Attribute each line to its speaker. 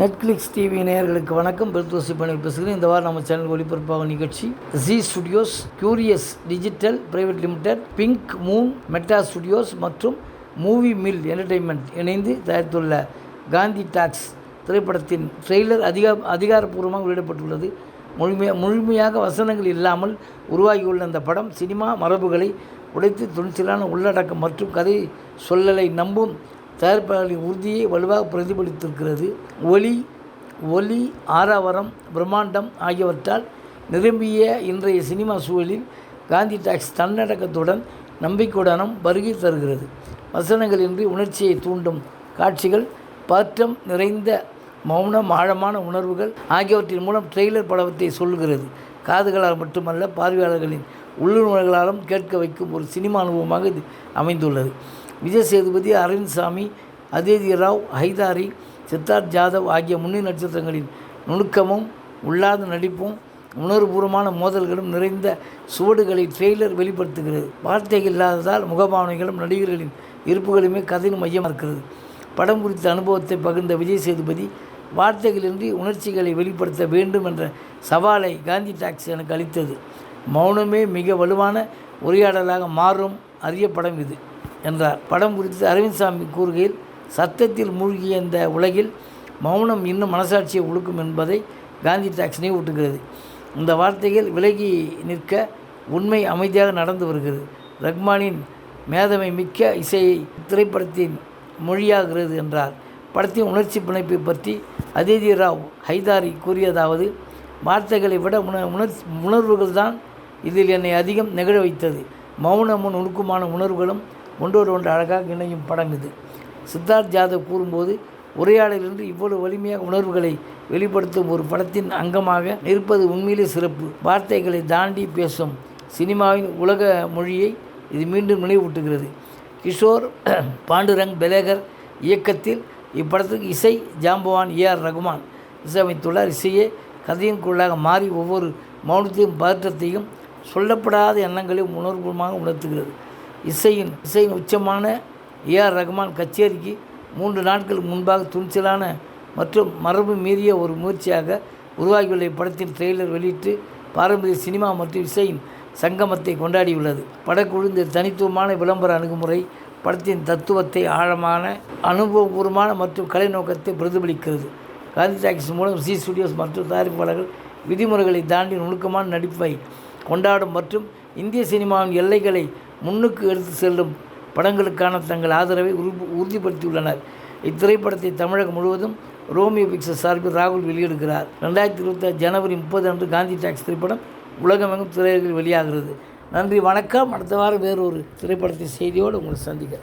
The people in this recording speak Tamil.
Speaker 1: நெட்ஃப்ளிக்ஸ் டிவி நேயர்களுக்கு வணக்கம். பெல்தோசி பண்ணி பேசுகிறேன். இந்த வாரம் நம்ம சேனல் ஒளிபரப்பாகும் நிகழ்ச்சி G studios, curious digital private limited, pink Moon meta studios மற்றும் மூவி மில் என்டர்டெயின்மெண்ட் இணைந்து தயாரித்துள்ள காந்தி டாக்ஸ் திரைப்படத்தின் ட்ரெய்லர் அதிகாரப்பூர்வமாக வெளியிடப்பட்டுள்ளது. முழுமையாக வசனங்கள் இல்லாமல் உருவாகியுள்ள அந்த படம் சினிமா மரபுகளை உடைத்து துணிச்சலான உள்ளடக்கம் மற்றும் கதை சொல்லலை நம்பும் தயாரிப்பாளர்களின் உறுதியை வலுவாக பிரதிபலித்திருக்கிறது. ஒலி ஆரவாரம், பிரம்மாண்டம் ஆகியவற்றால் நிரம்பிய இன்றைய சினிமா சூழலில் காந்தி டாக்ஸ் தன்னடக்கத்துடன் நம்பிக்கையுடனும் வருகை தருகிறது. வசனங்களின்றி உணர்ச்சியை தூண்டும் காட்சிகள், பதற்றம் நிறைந்த மௌனம், ஆழமான உணர்வுகள் ஆகியவற்றின் மூலம் ட்ரெய்லர் படத்தை சொல்கிறது. காதுகளால் மட்டுமல்ல, பார்வையாளர்களின் உள்ளுணர்வுகளாலும் கேட்க வைக்கும் ஒரு சினிமா அனுபவமாக இது அமைந்துள்ளது. விஜய் சேதுபதி, அரவிந்த் சாமி, அதிதி ராவ், ஹைதாரி, சித்தார்த் ஜாதவ் ஆகிய முன்னணி நட்சத்திரங்களின் நுணுக்கமும் உள்ளாத நடிப்பும் உணர்வுபூர்வமான மோதல்களும் நிறைந்த சுவடுகளை ட்ரெய்லர் வெளிப்படுத்துகிறது. வார்த்தைகள் இல்லாததால் முகபாவனைகளும் நடிகர்களின் இருப்புகளுமே கதையின் மையமாக இருக்கிறது. படம் குறித்த அனுபவத்தை பகிர்ந்த விஜய் சேதுபதி, வார்த்தைகளின்றி உணர்ச்சிகளை வெளிப்படுத்த வேண்டும் என்ற சவாலை காந்தி டாக்ஸ் எனக்கு அளித்தது. மௌனமே மிக வலுவான உரையாடலாக மாறும் அரிய படம் இது என்றார். படம் குறித்து அரவிந்த் சாமி கூறுகையில், சத்தத்தில் மூழ்கிய இந்த உலகில் மௌனம் இன்னும் மனசாட்சியை உழுக்கும் என்பதை காந்தி டாக்ஸ் நினைவூட்டுகிறது. இந்த வார்த்தைகள் விலகி நிற்க உண்மை அமைதியாக நடந்து வருகிறது. ரஹ்மானின் மேதமை மிக்க இசையை திரைப்படத்தின் மொழியாகிறது என்றார். படத்தின் உணர்ச்சி பிணைப்பை பற்றி அதிதி ராவ் ஹைதாரி கூறியதாவது, வார்த்தைகளை விட உணர்வுகள் தான் இதில் என்னை அதிகம் நெகிழ வைத்தது. மௌனமும் நுணுக்கமான உணர்வுகளும் ஒன்றோடு ஒன்று அழகாக இணையும் படம் இது. சித்தார்த் ஜாதவ் கூறும்போது, உரையாடலின்றி இவ்வளவு வலிமையாக உணர்வுகளை வெளிப்படுத்தும் ஒரு படத்தின் அங்கமாக இருப்பது உண்மையிலே சிறப்பு. வார்த்தைகளை தாண்டி பேசும் சினிமாவின் உலக மொழியை இது மீண்டும் நினைவூட்டுகிறது. கிஷோர் பாண்டுரங் பெலேகர் இயக்கத்தில் இப்படத்துக்கு இசை ஜாம்பவான் ஏஆர் ரகுமான் இசையமைத்துள்ளார். இசையே கதையின் குரலாக மாறி ஒவ்வொரு மௌனத்தையும் பதற்றத்தையும் சொல்லப்படாத எண்ணங்களையும் உணர்வுமாக உணர்த்துகிறது. இசையின் உச்சமான ஏஆர் ரகுமான் கச்சேரிக்கு 3 நாட்களுக்கு முன்பாக துணிச்சலான மற்றும் மரபு மீறிய ஒரு முயற்சியாக உருவாகியுள்ள இப்படத்தின் ட்ரெய்லர் வெளியிட்டு பாரம்பரிய சினிமா மற்றும் இசையின் சங்கமத்தை கொண்டாடியுள்ளது. படக்குழு இந்த தனித்துவமான விளம்பர அணுகுமுறை படத்தின் தத்துவத்தை, ஆழமான அனுபவபூர்வமான மற்றும் கலை நோக்கத்தை பிரதிபலிக்கிறது. காந்தி டாக்ஸ் மூலம் ஜி ஸ்டுடியோஸ் மற்றும் தயாரிப்பாளர்கள் விதிமுறைகளை தாண்டி நுணுக்கமான நடிப்பை கொண்டாடும் மற்றும் இந்திய சினிமாவின் எல்லைகளை முன்னுக்கு எடுத்து செல்லும் படங்களுக்கான தங்கள் ஆதரவை உறுதிப்படுத்தியுள்ளனர். இத்திரைப்படத்தை தமிழகம் முழுவதும் ரோமியோ பிக்சர்ஸ் சார்பில் ராகுல் வெளியிடுகிறார். 2026 ஜனவரி 30 அன்று காந்தி டாக்ஸ் திரைப்படம் உலகமெங்கும் திரையரங்கில் வெளியாகிறது. நன்றி, வணக்கம். அடுத்த வாரம் வேறொரு திரைப்படத்தின் செய்தியோடு உங்களை சந்திக்கிறேன்.